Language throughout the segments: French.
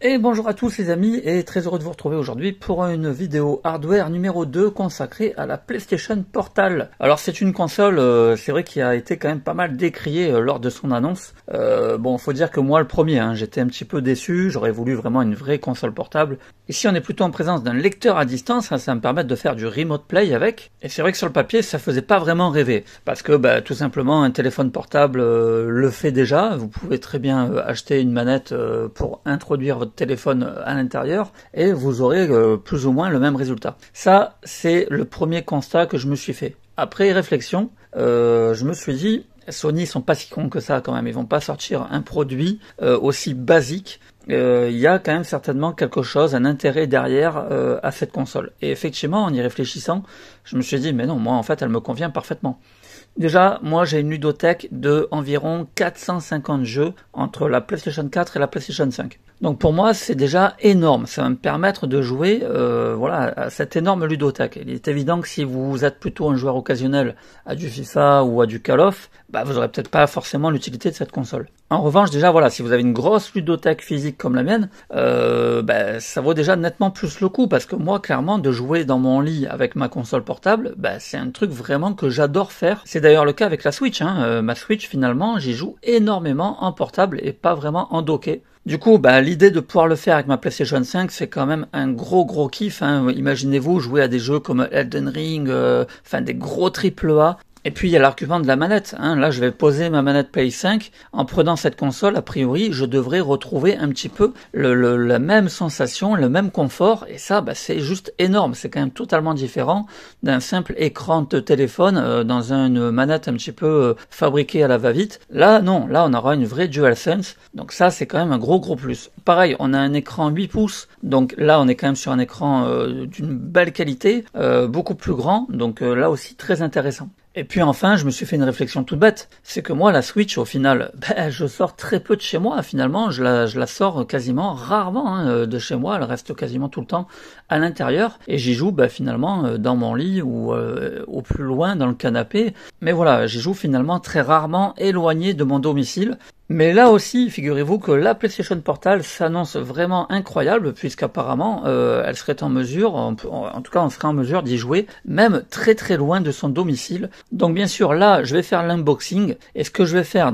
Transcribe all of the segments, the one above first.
Et bonjour à tous les amis, et très heureux de vous retrouver aujourd'hui pour une vidéo hardware numéro 2 consacrée à la PlayStation Portal. Alors c'est une console, c'est vrai qui a été quand même pas mal décriée lors de son annonce. Bon, faut dire que moi le premier, j'étais un petit peu déçu, j'aurais voulu vraiment une vraie console portable. Ici on est plutôt en présence d'un lecteur à distance, ça va me permettre de faire du remote play avec. Et c'est vrai que sur le papier ça faisait pas vraiment rêver, parce que tout simplement un téléphone portable le fait déjà. Vous pouvez très bien acheter une manette pour introduire votre téléphone à l'intérieur et vous aurez plus ou moins le même résultat. Ça, c'est le premier constat que je me suis fait. Après réflexion, je me suis dit, Sony sont pas si cons que ça quand même, ils vont pas sortir un produit aussi basique. Il y a quand même certainement quelque chose, un intérêt derrière à cette console. Et effectivement, en y réfléchissant, je me suis dit, mais non, moi en fait, elle me convient parfaitement. Déjà, moi j'ai une ludothèque de environ 450 jeux entre la PlayStation 4 et la PlayStation 5. Donc pour moi c'est déjà énorme, ça va me permettre de jouer à cette énorme ludothèque. Il est évident que si vous êtes plutôt un joueur occasionnel à du FIFA ou à du Call of, vous n'aurez peut-être pas forcément l'utilité de cette console. En revanche déjà si vous avez une grosse ludothèque physique comme la mienne, ça vaut déjà nettement plus le coup, parce que moi clairement de jouer dans mon lit avec ma console portable, c'est un truc vraiment que j'adore faire. C'est d'ailleurs le cas avec la Switch, ma Switch finalement j'y joue énormément en portable et pas vraiment en docké. Du coup, l'idée de pouvoir le faire avec ma PlayStation 5, c'est quand même un gros kiff. Imaginez-vous jouer à des jeux comme Elden Ring, des gros AAA. Et puis il y a l'argument de la manette. Là, je vais poser ma manette Play 5. En prenant cette console, a priori, je devrais retrouver un petit peu la même sensation, le même confort. Et ça, c'est juste énorme. C'est quand même totalement différent d'un simple écran de téléphone dans une manette un petit peu fabriquée à la va-vite. Là, non. Là, on aura une vraie DualSense. Donc ça, c'est quand même un gros plus. Pareil, on a un écran 8 pouces. Donc là, on est quand même sur un écran d'une belle qualité, beaucoup plus grand. Donc là aussi, très intéressant. Et puis enfin, je me suis fait une réflexion toute bête, c'est que moi la Switch au final, je sors très peu de chez moi finalement, je la sors quasiment rarement de chez moi, elle reste quasiment tout le temps à l'intérieur, et j'y joue finalement dans mon lit ou au plus loin dans le canapé, mais voilà, j'y joue finalement très rarement éloigné de mon domicile. Mais là aussi, figurez-vous que la PlayStation Portal s'annonce vraiment incroyable, puisqu'apparemment elle serait en mesure, en tout cas on serait en mesure d'y jouer, même très loin de son domicile. Donc bien sûr là, je vais faire l'unboxing, et ce que je vais faire,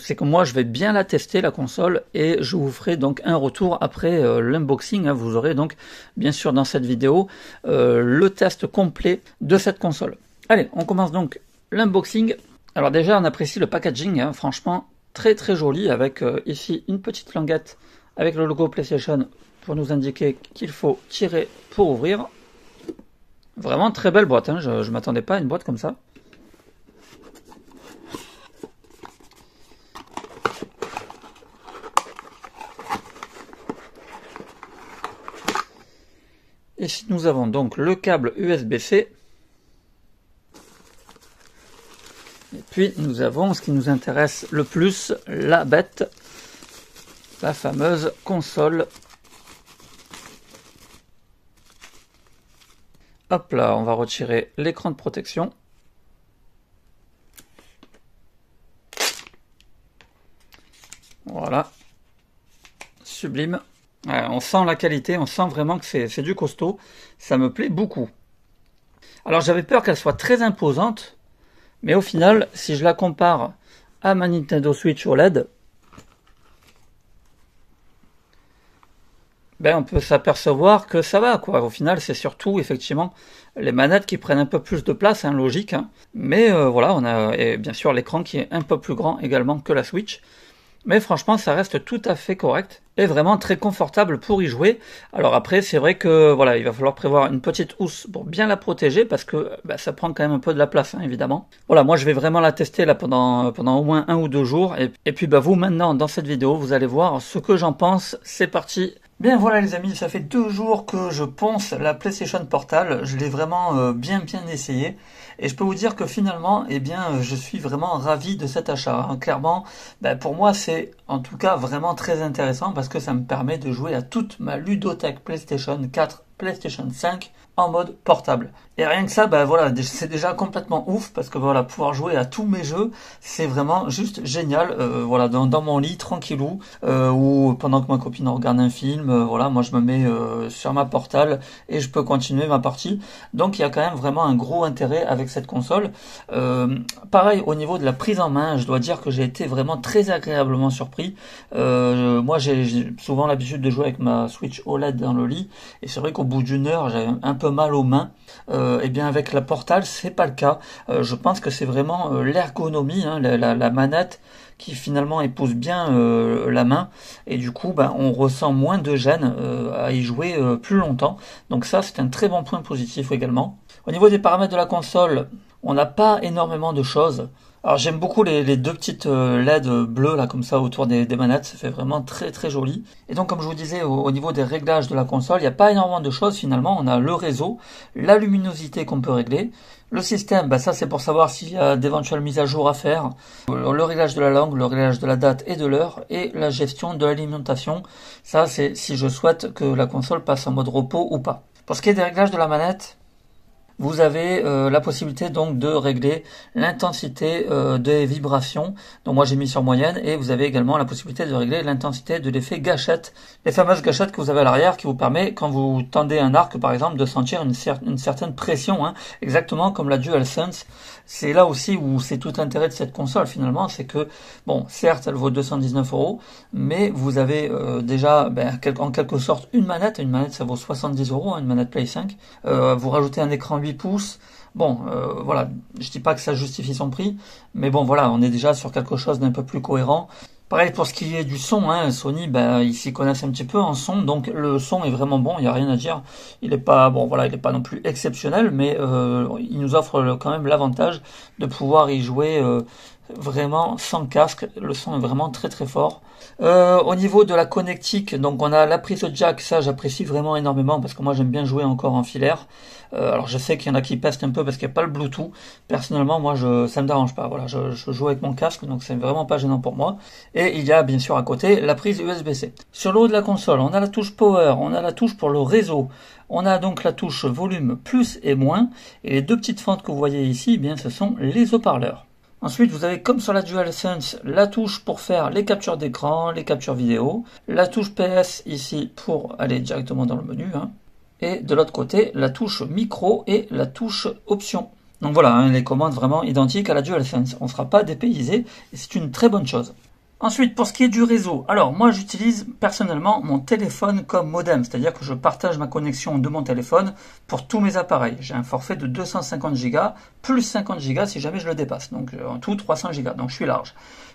c'est que moi je vais bien la tester la console, et je vous ferai donc un retour après l'unboxing. Vous aurez donc bien sûr dans cette vidéo le test complet de cette console. Allez, on commence donc l'unboxing. Alors déjà on apprécie le packaging, franchement, très joli, avec ici une petite languette avec le logo PlayStation pour nous indiquer qu'il faut tirer pour ouvrir. Vraiment très belle boîte, je m'attendais pas à une boîte comme ça. Ici nous avons donc le câble USB-C. Et puis nous avons ce qui nous intéresse le plus, la bête, la fameuse console. Hop là, on va retirer l'écran de protection. Voilà, sublime. On sent la qualité, on sent vraiment que c'est du costaud, ça me plaît beaucoup. Alors j'avais peur qu'elle soit très imposante, mais au final, si je la compare à ma Nintendo Switch OLED, on peut s'apercevoir que ça va, quoi. Au final, c'est surtout, effectivement, les manettes qui prennent un peu plus de place, logique. Mais voilà, on a et bien sûr l'écran qui est un peu plus grand également que la Switch. Mais franchement, ça reste tout à fait correct et vraiment très confortable pour y jouer. Alors après, c'est vrai que il va falloir prévoir une petite housse pour bien la protéger, parce que ça prend quand même un peu de la place, évidemment. Voilà, moi je vais vraiment la tester là pendant au moins 1 ou 2 jours. Et puis vous maintenant, dans cette vidéo, vous allez voir ce que j'en pense. C'est parti. Bien voilà les amis, ça fait 2 jours que je ponce la PlayStation Portal, je l'ai vraiment bien essayé, et je peux vous dire que finalement, je suis vraiment ravi de cet achat. Clairement, pour moi c'est en tout cas vraiment très intéressant, parce que ça me permet de jouer à toute ma ludothèque PlayStation 4, PlayStation 5 en mode portable. Et rien que ça, bah voilà, c'est déjà complètement ouf parce que voilà, pouvoir jouer à tous mes jeux, c'est vraiment juste génial. Voilà, dans mon lit tranquillou, ou pendant que ma copine regarde un film, voilà, moi je me mets sur ma Portal et je peux continuer ma partie. Donc il y a quand même vraiment un gros intérêt avec cette console. Pareil au niveau de la prise en main, je dois dire que j'ai été vraiment très agréablement surpris. Moi j'ai souvent l'habitude de jouer avec ma Switch OLED dans le lit et c'est vrai qu'au bout d'une heure j'avais un peu mal aux mains. Et bien avec la Portal c'est pas le cas. Je pense que c'est vraiment l'ergonomie, hein, la manette qui finalement épouse bien la main et du coup ben, on ressent moins de gêne à y jouer plus longtemps. Donc ça c'est un très bon point positif également. Au niveau des paramètres de la console, on n'a pas énormément de choses. Alors j'aime beaucoup les deux petites LED bleues là comme ça autour des manettes, ça fait vraiment très très joli. Et donc comme je vous disais au niveau des réglages de la console, il n'y a pas énormément de choses finalement. On a le réseau, la luminosité qu'on peut régler, le système, bah ça c'est pour savoir s'il y a d'éventuelles mises à jour à faire, le réglage de la langue, le réglage de la date et de l'heure, et la gestion de l'alimentation. Ça c'est si je souhaite que la console passe en mode repos ou pas. Pour ce qui est des réglages de la manette, vous avez la possibilité donc de régler l'intensité des vibrations. Donc moi j'ai mis sur moyenne et vous avez également la possibilité de régler l'intensité de l'effet gâchette. Les fameuses gâchettes que vous avez à l'arrière qui vous permet quand vous tendez un arc par exemple de sentir une certaine pression, hein, exactement comme la DualSense. C'est là aussi où c'est tout l'intérêt de cette console finalement, c'est que bon certes elle vaut 219 €, mais vous avez déjà en quelque sorte une manette ça vaut 70 €, hein, une manette Play 5. Vous rajoutez un écran 8 pouces. Bon, voilà, je dis pas que ça justifie son prix, mais bon, voilà, on est déjà sur quelque chose d'un peu plus cohérent. Pareil pour ce qui est du son, hein, Sony, ils s'y connaissent un petit peu en son, donc le son est vraiment bon, il n'y a rien à dire. Il est pas, bon, voilà, il est pas non plus exceptionnel, mais il nous offre quand même l'avantage de pouvoir y jouer vraiment sans casque. Le son est vraiment très très fort. Au niveau de la connectique, donc on a la prise jack, ça j'apprécie vraiment énormément parce que moi j'aime bien jouer encore en filaire. Alors je sais qu'il y en a qui pestent un peu parce qu'il n'y a pas le Bluetooth. Personnellement moi ça me dérange pas. Voilà, je joue avec mon casque donc c'est vraiment pas gênant pour moi. Et il y a bien sûr à côté la prise USB-C. Sur le haut de la console, on a la touche Power, on a la touche pour le réseau. On a donc la touche volume plus et moins. Et les deux petites fentes que vous voyez ici, eh bien ce sont les haut-parleurs. Ensuite, vous avez comme sur la DualSense la touche pour faire les captures d'écran, les captures vidéo, la touche PS ici pour aller directement dans le menu, hein, et de l'autre côté la touche micro et la touche option. Donc voilà, hein, les commandes vraiment identiques à la DualSense, on ne sera pas dépaysé et c'est une très bonne chose. Ensuite, pour ce qui est du réseau, alors moi j'utilise personnellement mon téléphone comme modem, c'est-à-dire que je partage ma connexion de mon téléphone pour tous mes appareils. J'ai un forfait de 250 Go plus 50 Go si jamais je le dépasse, donc en tout 300 Go, donc je suis large.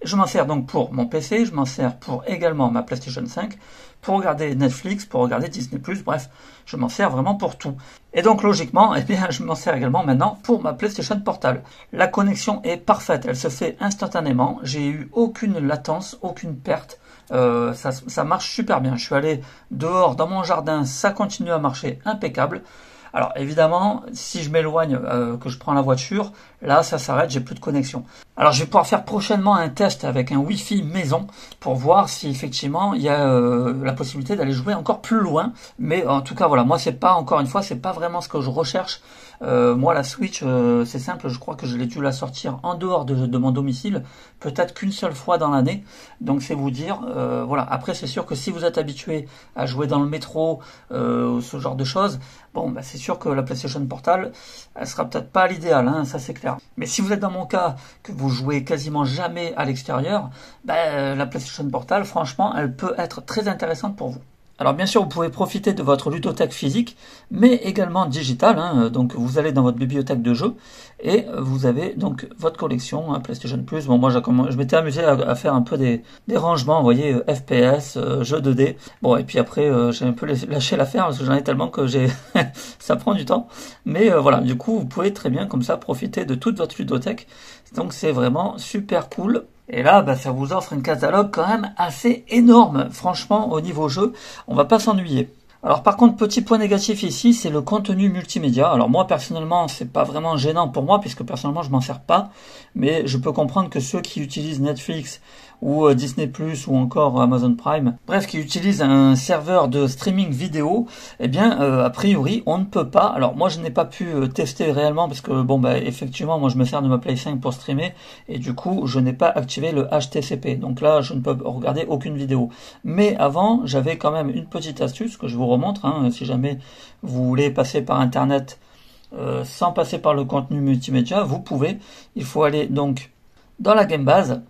Je m'en sers donc pour mon PC, je m'en sers pour également ma PlayStation 5, pour regarder Netflix, pour regarder Disney+, bref, je m'en sers vraiment pour tout. Et donc logiquement, eh bien, je m'en sers également maintenant pour ma PlayStation Portal. La connexion est parfaite, elle se fait instantanément, j'ai eu aucune latence, aucune perte, ça marche super bien. Je suis allé dehors dans mon jardin, ça continue à marcher impeccable. Alors évidemment, si je m'éloigne, que je prends la voiture, là ça s'arrête, j'ai plus de connexion. Alors je vais pouvoir faire prochainement un test avec un Wi-Fi maison pour voir si effectivement il y a la possibilité d'aller jouer encore plus loin. Mais en tout cas voilà, moi c'est pas, encore une fois, c'est pas vraiment ce que je recherche. Moi la Switch, c'est simple, je crois que je l'ai dû la sortir en dehors de mon domicile, peut-être qu'une seule fois dans l'année. Donc c'est vous dire, voilà. Après c'est sûr que si vous êtes habitué à jouer dans le métro, ce genre de choses, bon c'est sûr que la PlayStation Portal, elle sera peut-être pas l'idéal, hein, ça c'est clair. Mais si vous êtes dans mon cas, que vous jouez quasiment jamais à l'extérieur, la PlayStation Portal, franchement, elle peut être très intéressante pour vous. Alors bien sûr, vous pouvez profiter de votre ludothèque physique, mais également digitale. Hein, donc vous allez dans votre bibliothèque de jeux et vous avez donc votre collection, hein, PlayStation Plus. Bon, moi je m'étais amusé à faire un peu des rangements, vous voyez, FPS, jeux 2D. Bon, et puis après j'ai un peu lâché l'affaire parce que j'en ai tellement que ça prend du temps. Mais voilà, du coup vous pouvez très bien comme ça profiter de toute votre ludothèque. Donc c'est vraiment super cool. Et là, ça vous offre un catalogue quand même assez énorme. Franchement, au niveau jeu, on va pas s'ennuyer. Alors par contre, petit point négatif ici, c'est le contenu multimédia. Alors moi personnellement, c'est pas vraiment gênant pour moi puisque personnellement je m'en sers pas, mais je peux comprendre que ceux qui utilisent Netflix ou Disney+ ou encore Amazon Prime, bref, qui utilisent un serveur de streaming vidéo, eh bien a priori on ne peut pas. Alors moi je n'ai pas pu tester réellement parce que bon bah effectivement moi je me sers de ma Play 5 pour streamer et du coup je n'ai pas activé le HTCP. Donc là je ne peux regarder aucune vidéo. Mais avant j'avais quand même une petite astuce que je vous remontre hein, si jamais vous voulez passer par internet sans passer par le contenu multimédia, vous pouvez. Il faut aller donc dans la Gamebase.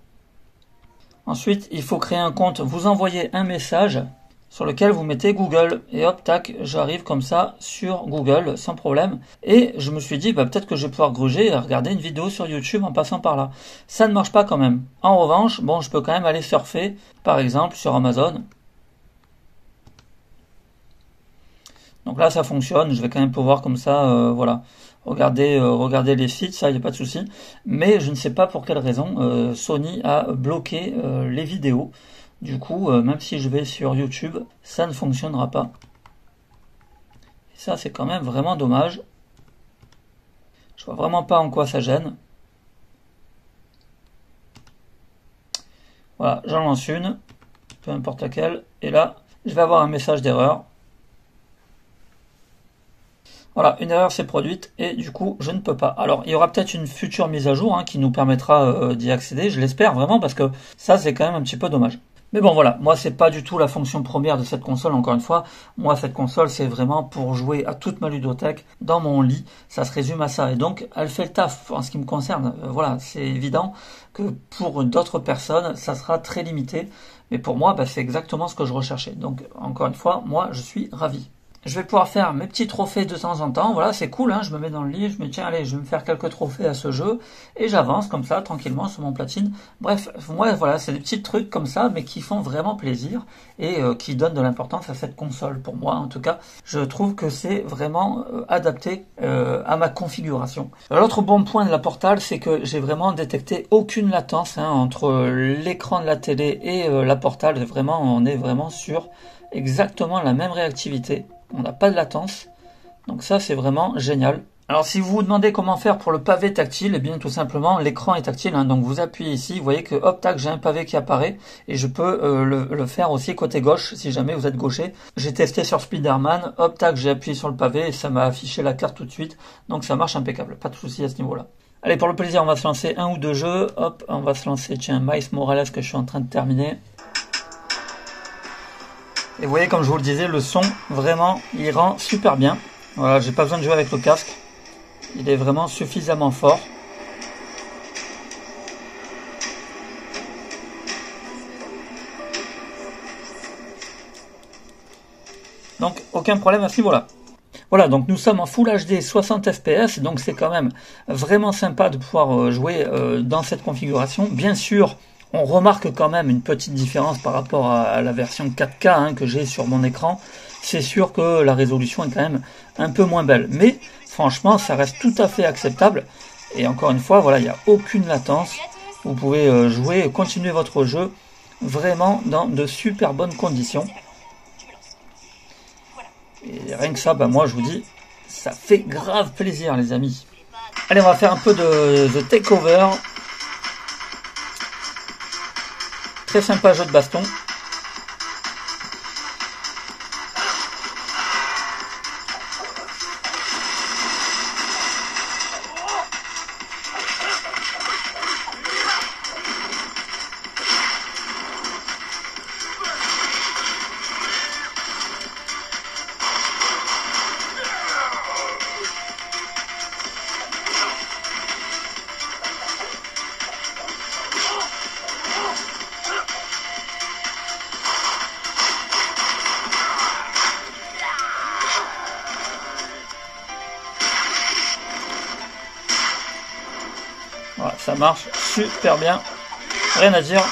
Ensuite, il faut créer un compte, vous envoyez un message sur lequel vous mettez Google et hop, tac, j'arrive comme ça sur Google sans problème. Et je me suis dit, bah, peut-être que je vais pouvoir gruger et regarder une vidéo sur YouTube en passant par là. Ça ne marche pas quand même. En revanche, bon, je peux quand même aller surfer, par exemple, sur Amazon. Donc là, ça fonctionne. Je vais quand même pouvoir comme ça, voilà, regarder les sites, ça, il n'y a pas de souci. Mais je ne sais pas pour quelle raison Sony a bloqué les vidéos. Du coup, même si je vais sur YouTube, ça ne fonctionnera pas. Et ça, c'est quand même vraiment dommage. Je vois vraiment pas en quoi ça gêne. Voilà, j'en lance une, peu importe laquelle. Et là, je vais avoir un message d'erreur. Voilà, une erreur s'est produite et du coup je ne peux pas. Alors il y aura peut-être une future mise à jour hein, qui nous permettra d'y accéder, je l'espère vraiment parce que ça c'est quand même un petit peu dommage. Mais bon voilà, moi c'est pas du tout la fonction première de cette console, encore une fois. Moi cette console c'est vraiment pour jouer à toute ma ludothèque dans mon lit, ça se résume à ça. Et donc elle fait le taf en ce qui me concerne. Voilà, c'est évident que pour d'autres personnes ça sera très limité. Mais pour moi bah, c'est exactement ce que je recherchais. Donc encore une fois, moi je suis ravi. Je vais pouvoir faire mes petits trophées de temps en temps. Voilà, c'est cool, hein, je me mets dans le lit, je me dis, tiens, allez, je vais me faire quelques trophées à ce jeu. Et j'avance comme ça, tranquillement, sur mon platine. Bref, moi, voilà, c'est des petits trucs comme ça, mais qui font vraiment plaisir et qui donnent de l'importance à cette console. Pour moi, en tout cas, je trouve que c'est vraiment adapté à ma configuration. L'autre bon point de la Portal, c'est que j'ai vraiment détecté aucune latence hein, entre l'écran de la télé et la Portal. Vraiment, on est vraiment sur exactement la même réactivité. On n'a pas de latence, donc ça c'est vraiment génial. Alors si vous vous demandez comment faire pour le pavé tactile, eh bien tout simplement l'écran est tactile, hein, donc vous appuyez ici, vous voyez que hop tac j'ai un pavé qui apparaît et je peux le faire aussi côté gauche si jamais vous êtes gaucher. J'ai testé sur Spider-Man, hop tac j'ai appuyé sur le pavé et ça m'a affiché la carte tout de suite, donc ça marche impeccable, pas de souci à ce niveau-là. Allez pour le plaisir on va se lancer un ou deux jeux, hop on va se lancer tiens Miles Morales que je suis en train de terminer. Et vous voyez, comme je vous le disais, le son, vraiment, il rend super bien. Voilà, j'ai pas besoin de jouer avec le casque. Il est vraiment suffisamment fort. Donc, aucun problème à ce niveau-là. Voilà, donc nous sommes en Full HD 60 fps, donc c'est quand même vraiment sympa de pouvoir jouer dans cette configuration. Bien sûr, on remarque quand même une petite différence par rapport à la version 4K hein, que j'ai sur mon écran. C'est sûr que la résolution est quand même un peu moins belle. Mais franchement, ça reste tout à fait acceptable. Et encore une fois, voilà, il n'y a aucune latence. Vous pouvez jouer, continuer votre jeu vraiment dans de super bonnes conditions. Et rien que ça, bah, moi je vous dis, ça fait grave plaisir les amis. Allez, on va faire un peu de The Takeover. Très sympa jeu de baston. Voilà, ça marche super bien, rien à dire.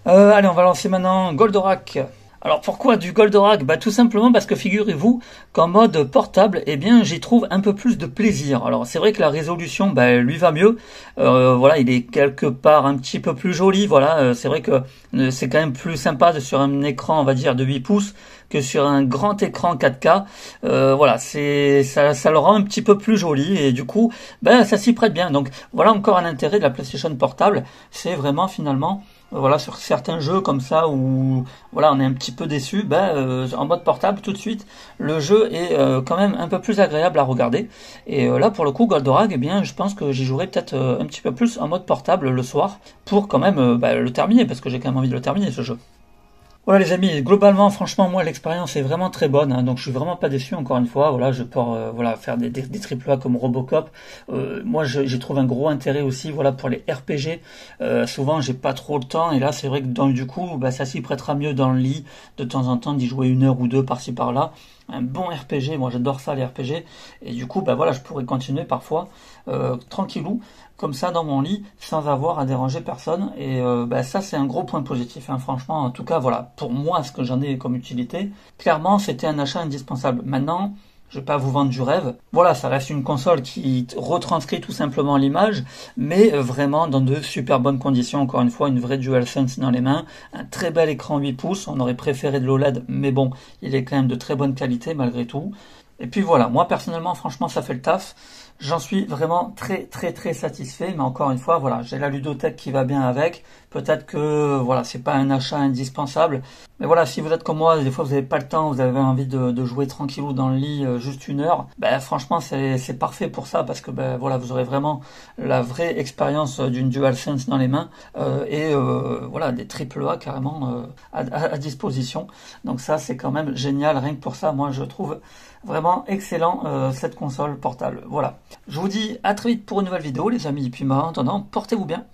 Allez, on va lancer maintenant Goldorak. Alors pourquoi du Goldorak? Bah tout simplement parce que figurez-vous qu'en mode portable, eh bien j'y trouve un peu plus de plaisir. Alors c'est vrai que la résolution, bah, lui va mieux. Voilà, il est quelque part un petit peu plus joli. Voilà, c'est vrai que c'est quand même plus sympa sur un écran, on va dire, de 8 pouces que sur un grand écran 4K. Voilà, ça le rend un petit peu plus joli et du coup, bah ça s'y prête bien. Donc voilà encore un intérêt de la PlayStation Portable, c'est vraiment finalement voilà, sur certains jeux comme ça où voilà on est un petit peu déçu, en mode portable tout de suite le jeu est quand même un peu plus agréable à regarder. Et là pour le coup Goldorak, eh bien je pense que j'y jouerai peut-être un petit peu plus en mode portable le soir pour quand même le terminer, parce que j'ai quand même envie de le terminer ce jeu. Voilà les amis, globalement franchement moi l'expérience est vraiment très bonne, hein, donc je suis vraiment pas déçu encore une fois. Voilà, je peux voilà faire des triple A comme Robocop. Moi j'y trouve un gros intérêt aussi voilà pour les RPG. Souvent j'ai pas trop le temps et là c'est vrai que du coup ça s'y prêtera mieux dans le lit de temps en temps d'y jouer 1 heure ou deux par-ci par-là. Un bon RPG, moi j'adore ça les RPG, et du coup voilà je pourrais continuer parfois tranquillou comme ça dans mon lit sans avoir à déranger personne, et ça c'est un gros point positif, hein, franchement. En tout cas voilà pour moi ce que j'en ai comme utilité, clairement c'était un achat indispensable. Maintenant je vais pas vous vendre du rêve, voilà, ça reste une console qui retranscrit tout simplement l'image, mais vraiment dans de super bonnes conditions. Encore une fois, une vraie DualSense dans les mains, un très bel écran 8 pouces, on aurait préféré de l'OLED, mais bon, il est quand même de très bonne qualité malgré tout. Et puis voilà, moi personnellement, franchement, ça fait le taf. J'en suis vraiment très très très satisfait, mais encore une fois, voilà, j'ai la ludothèque qui va bien avec. Peut-être que voilà, c'est pas un achat indispensable, mais voilà, si vous êtes comme moi, des fois vous n'avez pas le temps, vous avez envie de jouer tranquillou dans le lit juste 1 heure, franchement c'est parfait pour ça, parce que voilà, vous aurez vraiment la vraie expérience d'une DualSense dans les mains, et voilà, des triple A carrément à disposition. Donc ça c'est quand même génial, rien que pour ça, moi je trouve vraiment excellent cette console portable. Voilà. Je vous dis à très vite pour une nouvelle vidéo les amis, et puis en attendant, portez-vous bien.